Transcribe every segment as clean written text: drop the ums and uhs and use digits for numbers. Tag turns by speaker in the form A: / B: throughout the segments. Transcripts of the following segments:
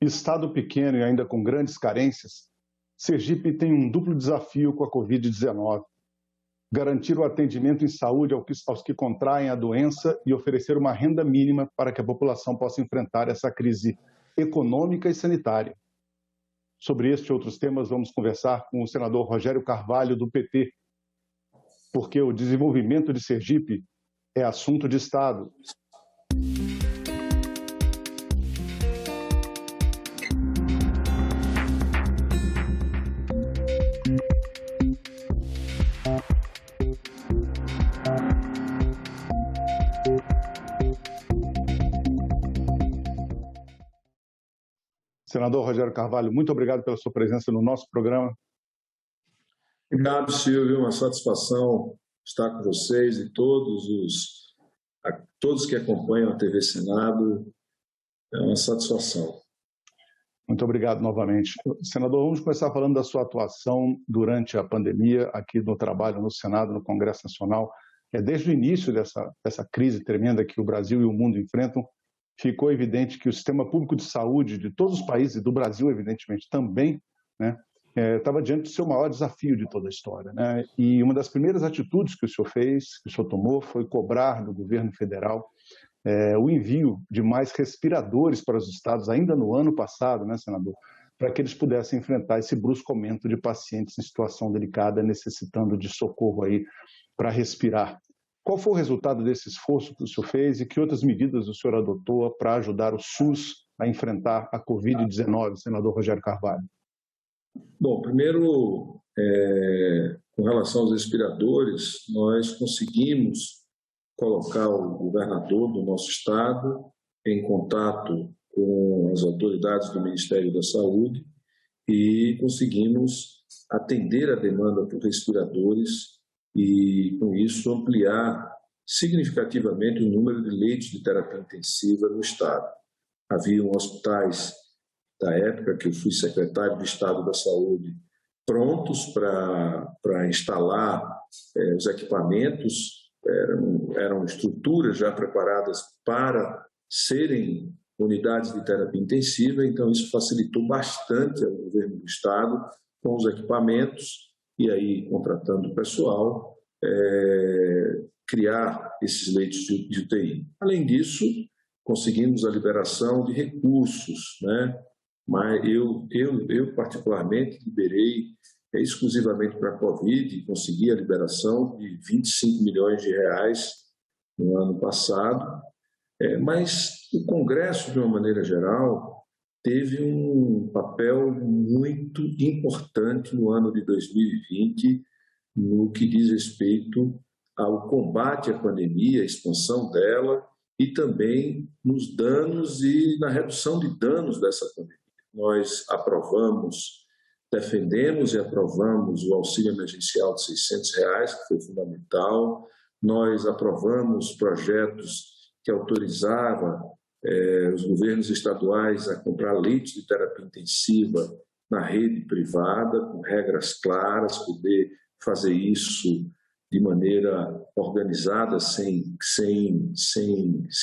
A: Estado pequeno e ainda com grandes carências, Sergipe tem um duplo desafio com a Covid-19. Garantir o atendimento em saúde aos que contraem a doença e oferecer uma renda mínima para que a população possa enfrentar essa crise econômica e sanitária. Sobre este e outros temas, vamos conversar com o senador Rogério Carvalho, do PT, porque o desenvolvimento de Sergipe é assunto de Estado. Senador Rogério Carvalho, muito obrigado pela sua presença no nosso programa.
B: Obrigado, Silvio. Uma satisfação estar com vocês e todos que acompanham a TV Senado. É uma satisfação.
A: Muito obrigado novamente. Senador, vamos começar falando da sua atuação durante a pandemia, aqui no trabalho no Senado, no Congresso Nacional. Desde o início dessa crise tremenda que o Brasil e o mundo enfrentam, ficou evidente que o sistema público de saúde de todos os países, e do Brasil, evidentemente, também, estava diante do seu maior desafio de toda a história. E uma das primeiras atitudes que o senhor fez, que o senhor tomou, foi cobrar do governo federal o envio de mais respiradores para os estados, ainda no ano passado, senador, para que eles pudessem enfrentar esse brusco aumento de pacientes em situação delicada, necessitando de socorro aí para respirar. Qual foi o resultado desse esforço que o senhor fez e que outras medidas o senhor adotou para ajudar o SUS a enfrentar a Covid-19, senador Rogério Carvalho?
B: Bom, primeiro, com relação aos respiradores, nós conseguimos colocar o governador do nosso estado em contato com as autoridades do Ministério da Saúde e conseguimos atender a demanda por respiradores e, com isso, ampliar significativamente o número de leitos de terapia intensiva no estado. Haviam hospitais, da época que eu fui secretário do Estado da Saúde, prontos para instalar os equipamentos, eram estruturas já preparadas para serem unidades de terapia intensiva, então isso facilitou bastante ao governo do estado com os equipamentos e aí contratando pessoal, criar esses leitos de UTI. Além disso, conseguimos a liberação de recursos, Mas eu particularmente liberei exclusivamente para a Covid e consegui a liberação de 25 milhões de reais no ano passado, mas o Congresso, de uma maneira geral, teve um papel muito importante no ano de 2020 no que diz respeito ao combate à pandemia, a expansão dela e também nos danos e na redução de danos dessa pandemia. Nós defendemos e aprovamos o auxílio emergencial de R$600, que foi fundamental. Nós aprovamos projetos que autorizavam os governos estaduais a comprar leitos de terapia intensiva na rede privada, com regras claras, poder fazer isso de maneira organizada, sem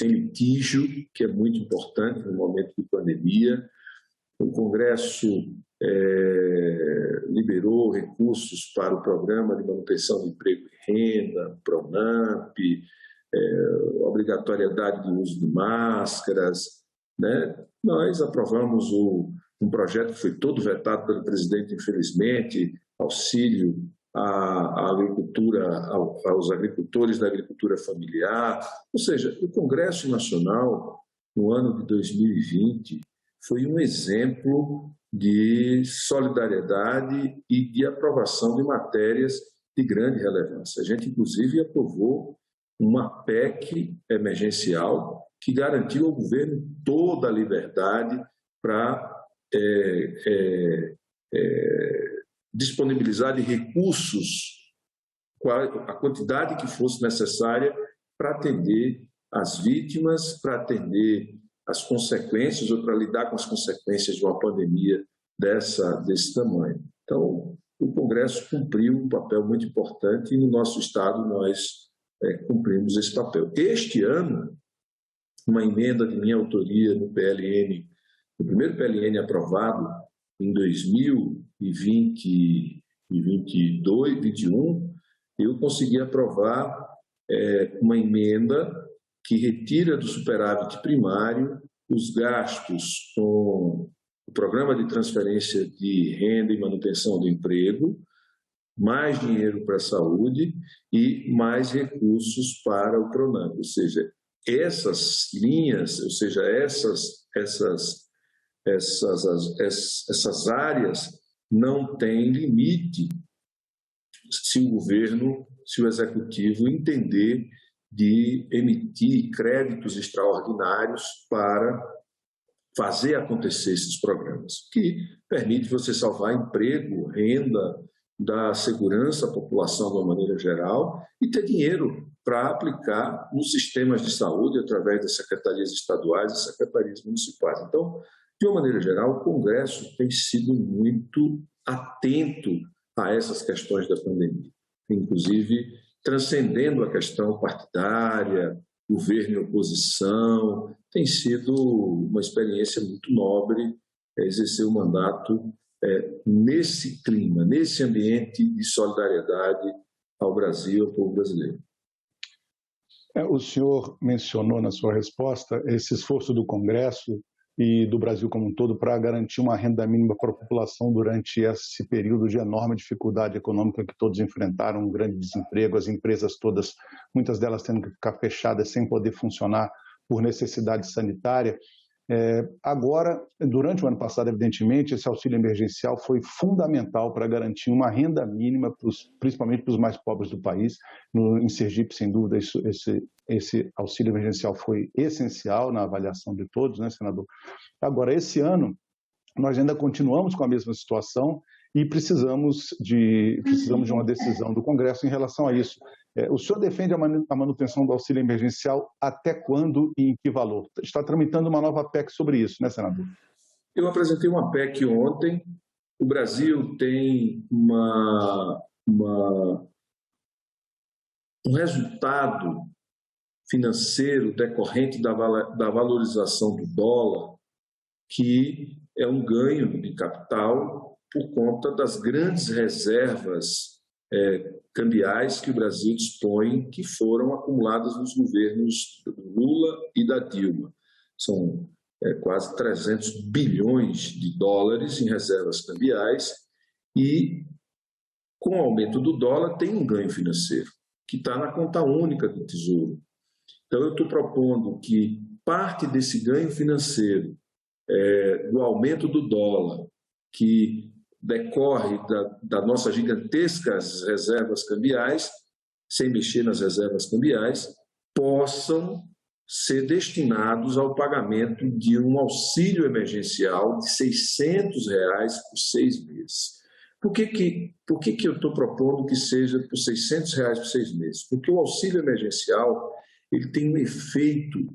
B: litígio, que é muito importante no momento de pandemia. O Congresso liberou recursos para o Programa de Manutenção de Emprego e Renda, PRONAMP, obrigatoriedade de uso de máscaras. Nós aprovamos um projeto que foi todo vetado pelo presidente, infelizmente, auxílio à agricultura, aos agricultores da agricultura familiar. Ou seja, o Congresso Nacional, no ano de 2020, foi um exemplo de solidariedade e de aprovação de matérias de grande relevância. A gente, inclusive, aprovou uma PEC emergencial que garantiu ao governo toda a liberdade para disponibilizar de recursos a quantidade que fosse necessária para atender as vítimas, para atender as consequências ou para lidar com as consequências de uma pandemia desse tamanho. Então, o Congresso cumpriu um papel muito importante e no nosso estado nós cumprimos esse papel. Este ano, uma emenda de minha autoria no PLN o primeiro PLN aprovado em 2020 e 22, 21, eu consegui aprovar uma emenda que retira do superávit primário os gastos com o programa de transferência de renda e manutenção do emprego, mais dinheiro para a saúde e mais recursos para o PRONAMP. Ou seja, essas linhas, ou seja, essas áreas não têm limite se o governo, se o executivo entender de emitir créditos extraordinários para fazer acontecer esses programas, que permite você salvar emprego, renda, dar segurança à população de uma maneira geral e ter dinheiro para aplicar nos sistemas de saúde através das secretarias estaduais e secretarias municipais. Então, de uma maneira geral, o Congresso tem sido muito atento a essas questões da pandemia, inclusive transcendendo a questão partidária, governo e oposição. Tem sido uma experiência muito nobre exercer o mandato nesse clima, nesse ambiente de solidariedade ao Brasil, ao povo brasileiro.
A: O senhor mencionou na sua resposta esse esforço do Congresso e do Brasil como um todo para garantir uma renda mínima para a população durante esse período de enorme dificuldade econômica que todos enfrentaram, um grande desemprego, as empresas todas, muitas delas tendo que ficar fechadas sem poder funcionar por necessidade sanitária. Agora, durante o ano passado, evidentemente, esse auxílio emergencial foi fundamental para garantir uma renda mínima, principalmente para os mais pobres do país. Em Sergipe, sem dúvida, esse auxílio emergencial foi essencial na avaliação de todos, né, senador? Agora, esse ano, nós ainda continuamos com a mesma situação e precisamos de uma decisão do Congresso em relação a isso. O senhor defende a manutenção do auxílio emergencial até quando e em que valor? Está tramitando uma nova PEC sobre isso, né, senador?
B: Eu apresentei uma PEC ontem. O Brasil tem um resultado financeiro decorrente da valorização do dólar, que é um ganho de capital por conta das grandes reservas cambiais que o Brasil dispõe, que foram acumuladas nos governos do Lula e da Dilma. São quase 300 bilhões de dólares em reservas cambiais e, com o aumento do dólar, tem um ganho financeiro, que está na conta única do Tesouro. Então, eu estou propondo que parte desse ganho financeiro, do aumento do dólar, que decorre das nossas gigantescas reservas cambiais, sem mexer nas reservas cambiais, possam ser destinados ao pagamento de um auxílio emergencial de R$ 600 por 6 meses. Por que eu estou propondo que seja por R$ 600 por 6 meses? Porque o auxílio emergencial ele tem um efeito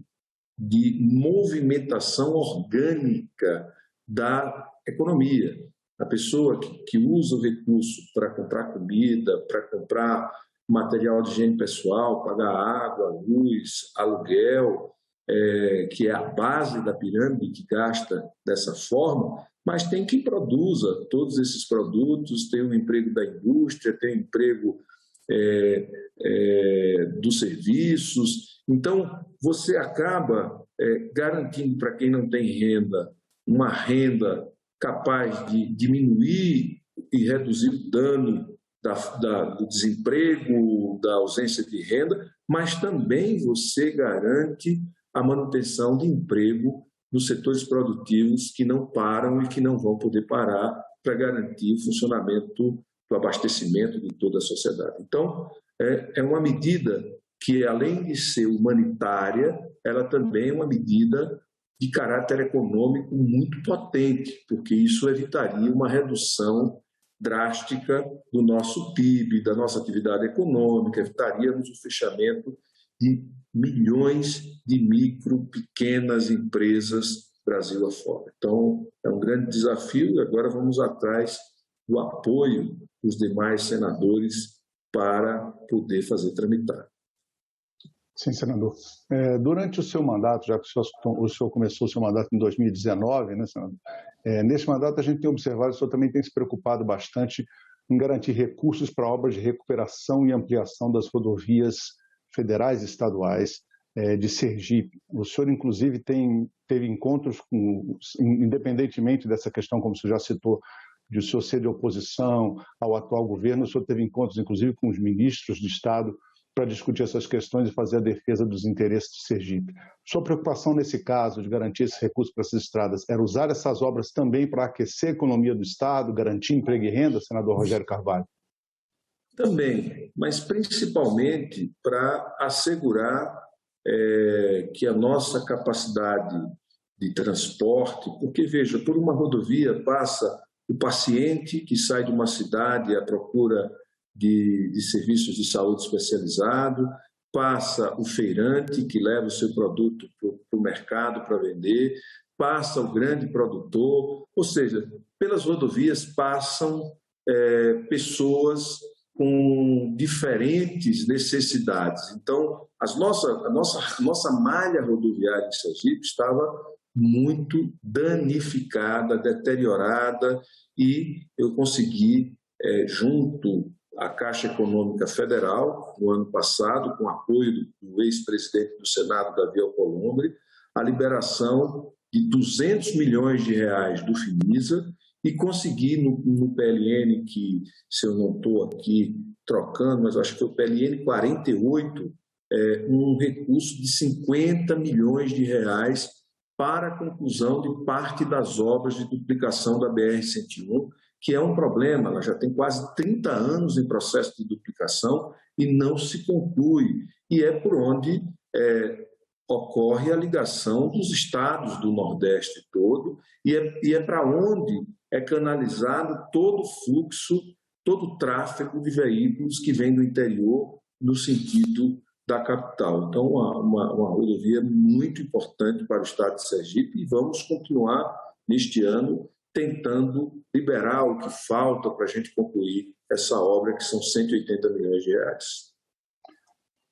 B: de movimentação orgânica da economia. A pessoa que usa o recurso para comprar comida, para comprar material de higiene pessoal, pagar água, luz, aluguel, que é a base da pirâmide que gasta dessa forma, mas tem quem produza todos esses produtos, tem o emprego da indústria, tem o emprego dos serviços. Então, você acaba garantindo para quem não tem renda, uma renda capaz de diminuir e reduzir o dano do desemprego, da ausência de renda, mas também você garante a manutenção de emprego nos setores produtivos que não param e que não vão poder parar para garantir o funcionamento do abastecimento de toda a sociedade. Então, é uma medida que, além de ser humanitária, ela também é uma medida de caráter econômico muito potente, porque isso evitaria uma redução drástica do nosso PIB, da nossa atividade econômica, evitaríamos o fechamento de milhões de micro, pequenas empresas Brasil afora. Então, é um grande desafio e agora vamos atrás do apoio dos demais senadores para poder fazer tramitar.
A: Sim, senador. Durante o seu mandato, já que o senhor começou o seu mandato em 2019, né, senador? Nesse mandato, a gente tem observado, o senhor também tem se preocupado bastante em garantir recursos para obras de recuperação e ampliação das rodovias federais e estaduais de Sergipe. O senhor, inclusive, teve encontros, independentemente dessa questão, como o senhor já citou, de o senhor ser de oposição ao atual governo, o senhor teve encontros, inclusive, com os ministros de Estado para discutir essas questões e fazer a defesa dos interesses de Sergipe. Sua preocupação nesse caso de garantir esse recurso para essas estradas era usar essas obras também para aquecer a economia do Estado, garantir emprego e renda, senador Rogério Carvalho?
B: Também, mas principalmente para assegurar que a nossa capacidade de transporte, porque, veja, por uma rodovia passa o paciente que sai de uma cidade à procura de serviços de saúde especializado, passa o feirante que leva o seu produto para o mercado para vender, passa o grande produtor, ou seja, pelas rodovias passam pessoas com diferentes necessidades. Então, a nossa malha rodoviária em Sergipe estava muito danificada, deteriorada, e eu consegui, junto à Caixa Econômica Federal, no ano passado, com apoio do ex-presidente do Senado, Davi Alcolumbre, a liberação de 200 milhões de reais do FINISA, e consegui no PLN, que, se eu não estou aqui trocando, mas acho que foi o PLN 48, um recurso de 50 milhões de reais para a conclusão de parte das obras de duplicação da BR-101, que é um problema, ela já tem quase 30 anos em processo de duplicação e não se conclui, e é por onde ocorre a ligação dos estados do Nordeste todo, e é para onde é canalizado todo o fluxo, todo o tráfego de veículos que vem do interior no sentido da capital. Então, uma rodovia muito importante para o estado de Sergipe, e vamos continuar neste ano tentando liberar o que falta para a gente concluir essa obra, que são 180 milhões de reais.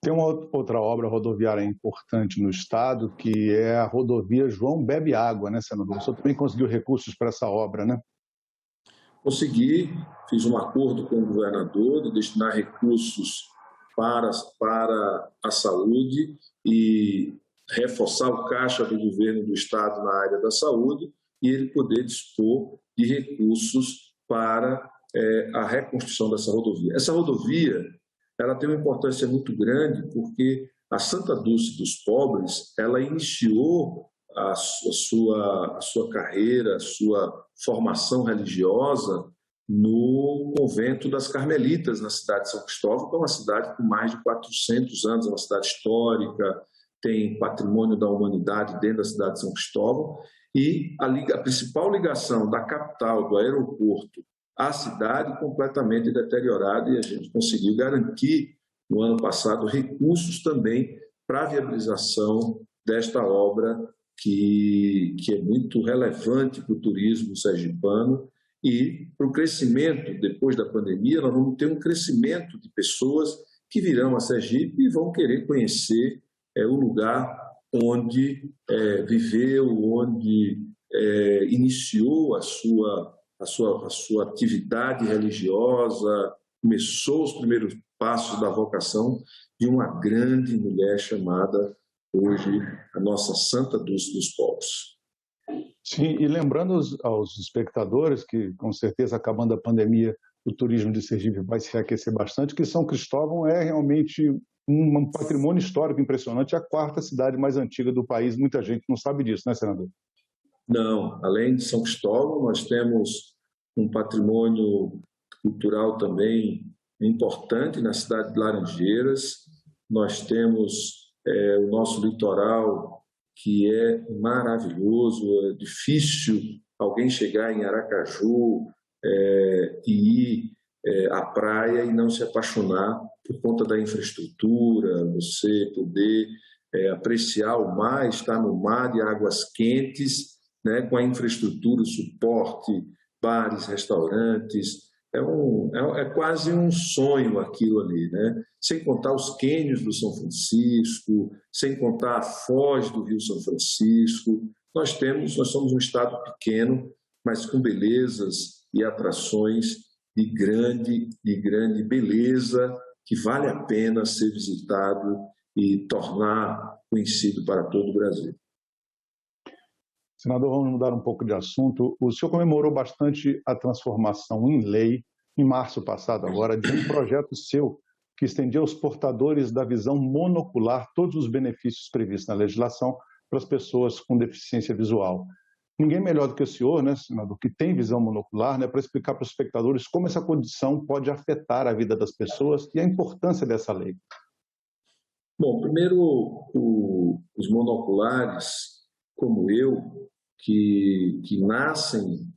A: Tem uma outra obra rodoviária importante no estado, que é a rodovia João Bebe Água, né, senador? O senhor também conseguiu recursos para essa obra, né?
B: Consegui, fiz um acordo com o governador de destinar recursos para a saúde e reforçar o caixa do governo do estado na área da saúde, e ele poder dispor de recursos para a reconstrução dessa rodovia. Essa rodovia, ela tem uma importância muito grande, porque a Santa Dulce dos Pobres, ela iniciou a sua carreira, a sua formação religiosa no convento das Carmelitas, na cidade de São Cristóvão, que é uma cidade com mais de 400 anos, é uma cidade histórica, tem patrimônio da humanidade dentro da cidade de São Cristóvão, e a principal ligação da capital, do aeroporto, à cidade completamente deteriorada, e a gente conseguiu garantir, no ano passado, recursos também para a viabilização desta obra, que é muito relevante para o turismo sergipano e para o crescimento. Depois da pandemia, nós vamos ter um crescimento de pessoas que virão a Sergipe e vão querer conhecer o lugar onde viveu, onde iniciou a sua atividade religiosa, começou os primeiros passos da vocação de uma grande mulher chamada hoje a nossa Santa Dulce dos Povos.
A: Sim, e lembrando aos espectadores que, com certeza, acabando a pandemia, o turismo de Sergipe vai se aquecer bastante, que São Cristóvão é realmente um patrimônio histórico impressionante, a quarta cidade mais antiga do país. Muita gente não sabe disso, né, senador?
B: Não, além de São Cristóvão, nós temos um patrimônio cultural também importante na cidade de Laranjeiras. Nós temos o nosso litoral, que é maravilhoso. É difícil alguém chegar em Aracaju e ir à praia e não se apaixonar por conta da infraestrutura, você poder apreciar o mar, estar no mar de águas quentes, né, com a infraestrutura, o suporte, bares, restaurantes, é quase um sonho aquilo ali, né? Sem contar os cânions do São Francisco, sem contar a foz do Rio São Francisco. Nós somos um estado pequeno, mas com belezas e atrações de grande beleza, que vale a pena ser visitado e tornar conhecido para todo o Brasil.
A: Senador, vamos mudar um pouco de assunto. O senhor comemorou bastante a transformação em lei, em março passado agora, de um projeto seu que estendia aos portadores da visão monocular todos os benefícios previstos na legislação para as pessoas com deficiência visual. Ninguém melhor do que o senhor, né, senador, que tem visão monocular, né, para explicar para os espectadores como essa condição pode afetar a vida das pessoas e a importância dessa lei.
B: Bom, primeiro, os monoculares, como eu, que nascem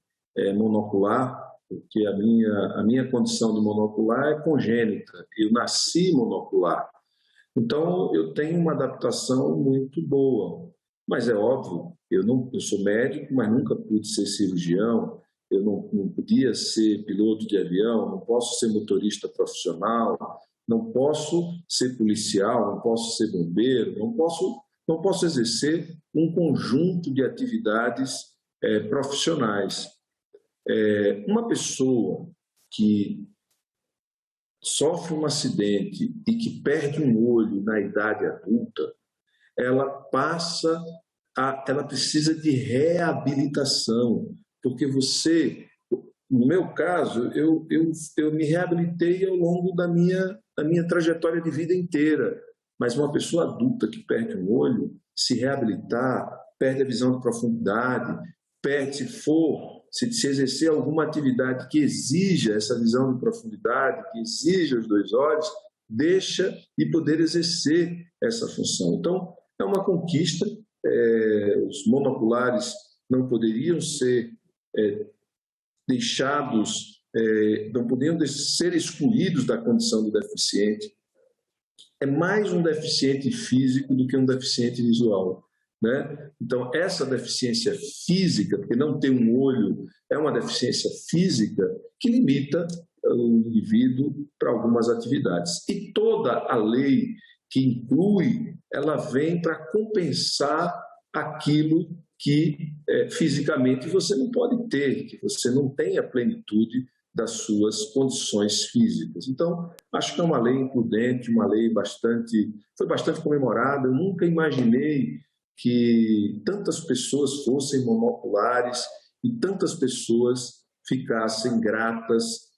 B: monocular, porque a minha condição de monocular é congênita, eu nasci monocular. Então, eu tenho uma adaptação muito boa, mas é óbvio, eu sou médico, mas nunca pude ser cirurgião, eu não podia ser piloto de avião, não posso ser motorista profissional, não posso ser policial, não posso ser bombeiro, não posso exercer um conjunto de atividades profissionais. Uma pessoa que sofre um acidente e que perde um olho na idade adulta, ela precisa de reabilitação, porque no meu caso, eu me reabilitei ao longo da minha trajetória de vida inteira, mas uma pessoa adulta que perde um olho, se reabilitar, perde a visão de profundidade, se exercer alguma atividade que exija essa visão de profundidade, que exija os dois olhos, deixa de poder exercer essa função. Então, é uma conquista, os monoculares não poderiam ser não poderiam ser excluídos da condição de deficiente. É mais um deficiente físico do que um deficiente visual, né? Então, essa deficiência física, porque não ter um olho é uma deficiência física que limita o indivíduo para algumas atividades. E toda a lei que inclui, ela vem para compensar aquilo que fisicamente você não pode ter, que você não tem a plenitude das suas condições físicas. Então, acho que é uma lei imprudente, uma lei foi bastante comemorada. Eu nunca imaginei que tantas pessoas fossem monoculares e tantas pessoas ficassem gratas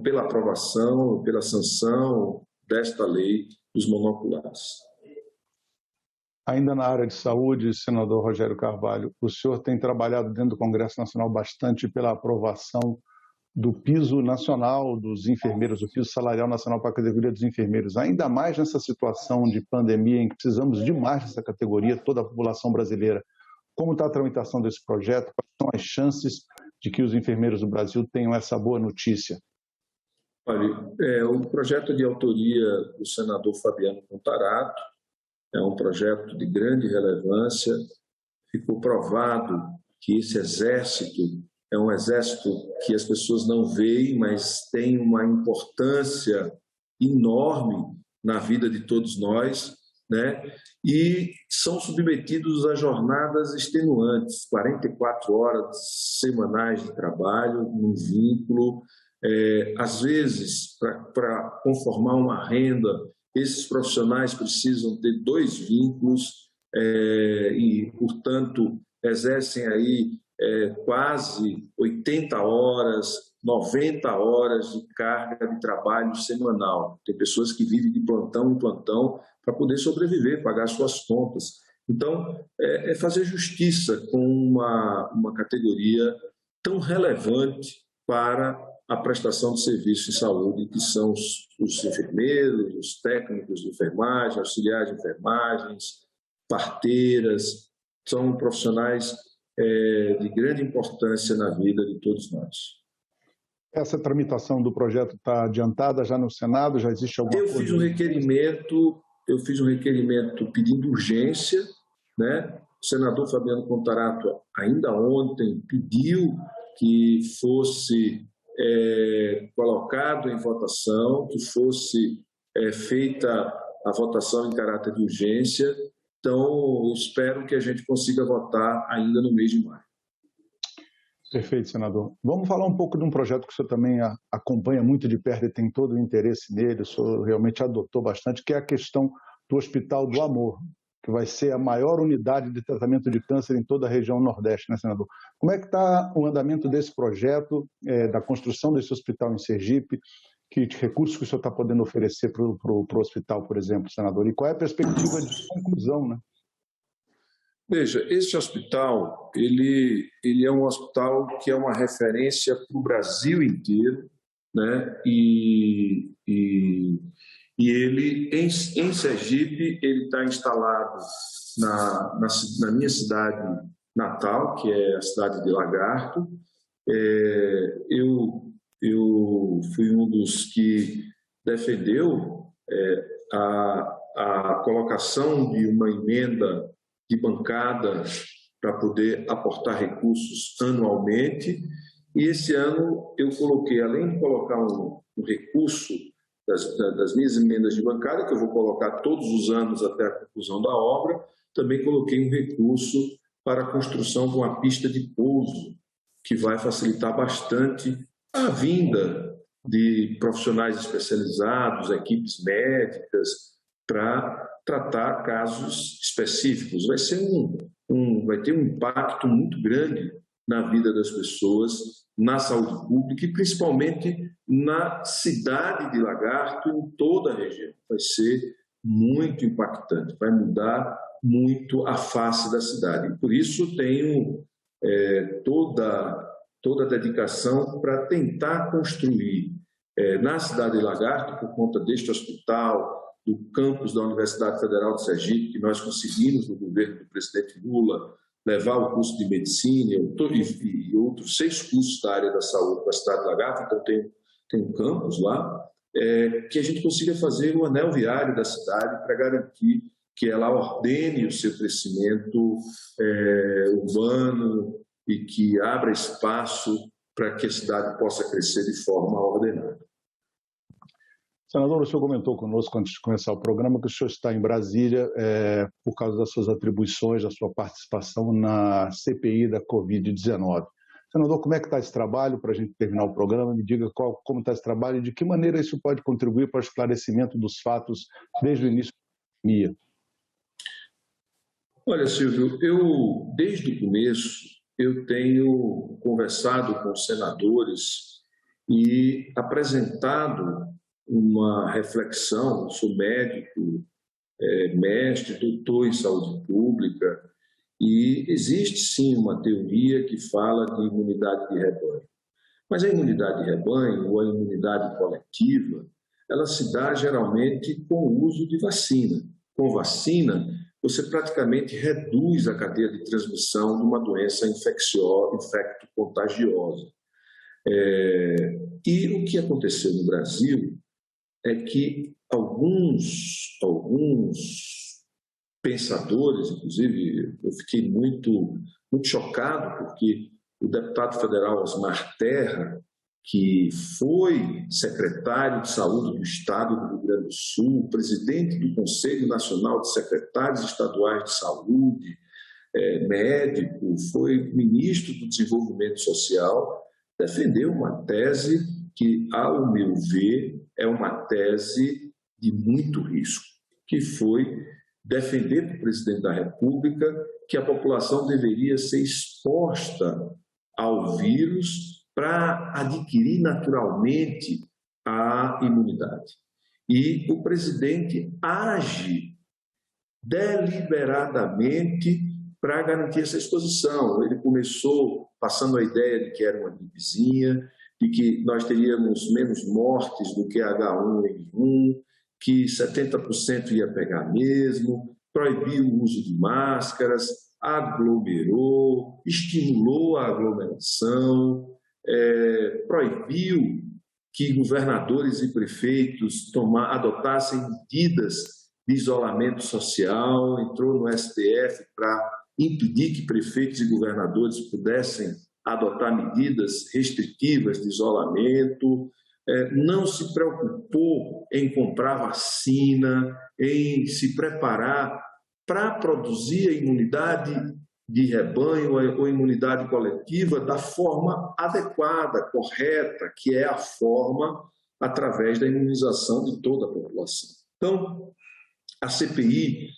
B: pela aprovação, pela sanção desta lei dos monoculares.
A: Ainda na área de saúde, senador Rogério Carvalho, o senhor tem trabalhado dentro do Congresso Nacional bastante pela aprovação do piso nacional dos enfermeiros, o piso salarial nacional para a categoria dos enfermeiros, ainda mais nessa situação de pandemia em que precisamos demais dessa categoria, toda a população brasileira. Como está a tramitação desse projeto? Quais são as chances de que os enfermeiros do Brasil tenham essa boa notícia?
B: Olha, o projeto de autoria do senador Fabiano Contarato é um projeto de grande relevância. Ficou provado que esse exército é um exército que as pessoas não veem, mas tem uma importância enorme na vida de todos nós, né? E são submetidos a jornadas extenuantes, 44 horas semanais de trabalho, num vínculo. Às vezes, para conformar uma renda, esses profissionais precisam ter 2 vínculos e, portanto, exercem aí quase 80 horas, 90 horas de carga de trabalho semanal. Tem pessoas que vivem de plantão em plantão para poder sobreviver, pagar suas contas. Então, é fazer justiça com uma categoria tão relevante para a prestação de serviço em saúde, que são os enfermeiros, os técnicos de enfermagem, auxiliares de enfermagens, parteiras, são profissionais de grande importância na vida de todos nós.
A: Essa tramitação do projeto está adiantada já no Senado? Já existe alguma coisa?
B: Eu fiz um requerimento pedindo urgência, né? O senador Fabiano Contarato, ainda ontem, pediu que fosse colocado em votação, que fosse feita a votação em caráter de urgência. Então, eu espero que a gente consiga votar ainda no mês de maio.
A: Perfeito, senador. Vamos falar um pouco de um projeto que o senhor também acompanha muito de perto e tem todo o interesse nele, o senhor realmente adotou bastante, que é a questão do Hospital do Amor, que vai ser a maior unidade de tratamento de câncer em toda a região Nordeste, né, senador? Como é que está o andamento desse projeto, da construção desse hospital em Sergipe? Que recursos que o senhor está podendo oferecer para o hospital, por exemplo, senador? E qual é a perspectiva de conclusão, né?
B: Veja, esse hospital, ele é um hospital que é uma referência para o Brasil inteiro, né? E ele, em Sergipe, ele está instalado na minha cidade natal, que é a cidade de Lagarto. Eu fui um dos que defendeu a colocação de uma emenda de bancada para poder aportar recursos anualmente, e esse ano eu coloquei, além de colocar um recurso das minhas emendas de bancada, que eu vou colocar todos os anos até a conclusão da obra, também coloquei um recurso para a construção de uma pista de pouso, que vai facilitar bastante a vinda de profissionais especializados, equipes médicas, para tratar casos específicos. Vai ter um impacto muito grande na vida das pessoas, na saúde pública e principalmente na cidade de Lagarto, em toda a região. Vai ser muito impactante, vai mudar muito a face da cidade. Por isso tenho toda a dedicação para tentar construir na cidade de Lagarto, por conta deste hospital, do campus da Universidade Federal de Sergipe, que nós conseguimos, no governo do presidente Lula, levar o curso de medicina e outros 6 cursos da área da saúde para a cidade de Lagarto, então tem um campus lá, que a gente consiga fazer o anel viário da cidade para garantir que ela ordene o seu crescimento urbano e que abra espaço para que a cidade possa crescer de forma ordenada.
A: Senador, o senhor comentou conosco, antes de começar o programa, que o senhor está em Brasília por causa das suas atribuições, da sua participação na CPI da Covid-19. Senador, como é que está esse trabalho, para a gente terminar o programa? Me diga como está esse trabalho e de que maneira isso pode contribuir para o esclarecimento dos fatos desde o início da pandemia.
B: Olha, Silvio, desde o começo, eu tenho conversado com os senadores e apresentado uma reflexão. Eu sou médico, mestre, doutor em saúde pública, e existe sim uma teoria que fala de imunidade de rebanho. Mas a imunidade de rebanho ou a imunidade coletiva, ela se dá geralmente com o uso de vacina. Com vacina, você praticamente reduz a cadeia de transmissão de uma doença infecto-contagiosa. E o que aconteceu no Brasil é que alguns pensadores, inclusive eu fiquei muito chocado, porque o deputado federal Osmar Terra, que foi secretário de Saúde do Estado do Rio Grande do Sul, presidente do Conselho Nacional de Secretários Estaduais de Saúde, médico, foi ministro do Desenvolvimento Social, defendeu uma tese que, ao meu ver, é uma tese de muito risco, que foi defender para o presidente da República que a população deveria ser exposta ao vírus para adquirir naturalmente a imunidade. E o presidente age deliberadamente para garantir essa exposição. Ele começou passando a ideia de que era uma gripezinha, de que nós teríamos menos mortes do que H1N1, que 70% ia pegar mesmo, proibiu o uso de máscaras, aglomerou, estimulou a aglomeração, proibiu que governadores e prefeitos adotassem medidas de isolamento social, entrou no STF para impedir que prefeitos e governadores pudessem a adotar medidas restritivas de isolamento, não se preocupou em comprar vacina, em se preparar para produzir a imunidade de rebanho ou imunidade coletiva da forma adequada, correta, que é a forma através da imunização de toda a população. Então, a CPI,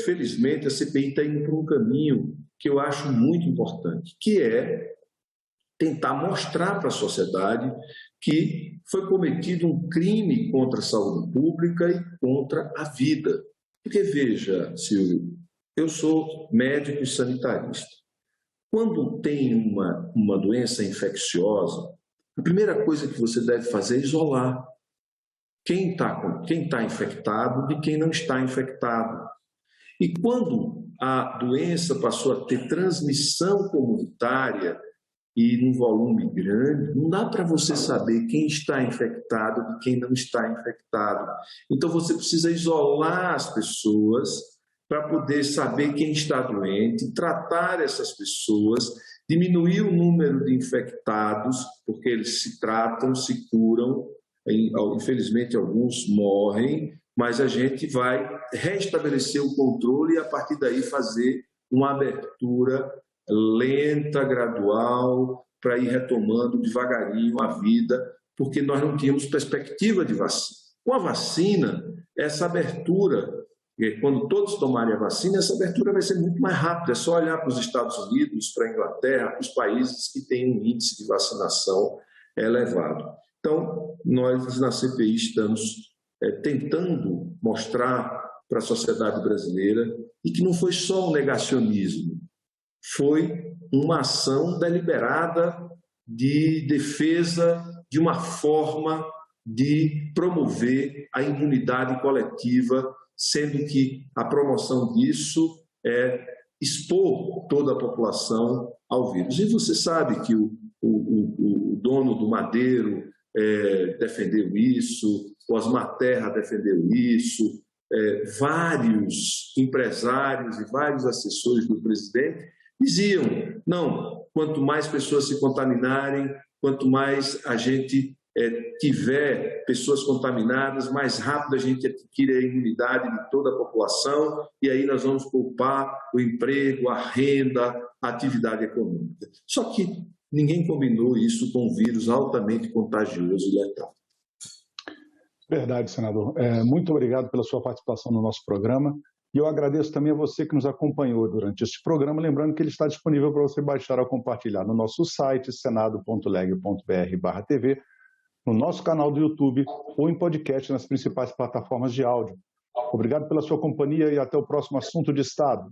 B: felizmente, a CPI está indo por um caminho que eu acho muito importante, que é tentar mostrar para a sociedade que foi cometido um crime contra a saúde pública e contra a vida. Porque, veja, Silvio, eu sou médico e sanitarista. Quando tem uma doença infecciosa, a primeira coisa que você deve fazer é isolar quem está infectado de quem não está infectado. E quando a doença passou a ter transmissão comunitária e num volume grande, não dá para você saber quem está infectado de quem não está infectado. Então, você precisa isolar as pessoas para poder saber quem está doente, tratar essas pessoas, diminuir o número de infectados, porque eles se tratam, se curam, infelizmente alguns morrem, mas a gente vai restabelecer o controle e a partir daí fazer uma abertura lenta, gradual, para ir retomando devagarinho a vida, porque nós não tínhamos perspectiva de vacina. Com a vacina, essa abertura, quando todos tomarem a vacina, essa abertura vai ser muito mais rápida. É só olhar para os Estados Unidos, para a Inglaterra, para os países que têm um índice de vacinação elevado. Então, nós na CPI estamos tentando mostrar para a sociedade brasileira e que não foi só um negacionismo, foi uma ação deliberada de defesa de uma forma de promover a imunidade coletiva, sendo que a promoção disso é expor toda a população ao vírus. E você sabe que o dono do Madeiro defendeu isso, o Osmar Terra defendeu isso, vários empresários e vários assessores do presidente diziam, não, quanto mais pessoas se contaminarem, quanto mais a gente tiver pessoas contaminadas, mais rápido a gente adquire a imunidade de toda a população e aí nós vamos poupar o emprego, a renda, a atividade econômica. Só que ninguém combinou isso com um vírus altamente contagioso e letal.
A: Verdade, senador. Muito obrigado pela sua participação no nosso programa. E eu agradeço também a você que nos acompanhou durante este programa, lembrando que ele está disponível para você baixar ou compartilhar no nosso site, senado.leg.br/TV, no nosso canal do YouTube ou em podcast nas principais plataformas de áudio. Obrigado pela sua companhia e até o próximo Assunto de Estado.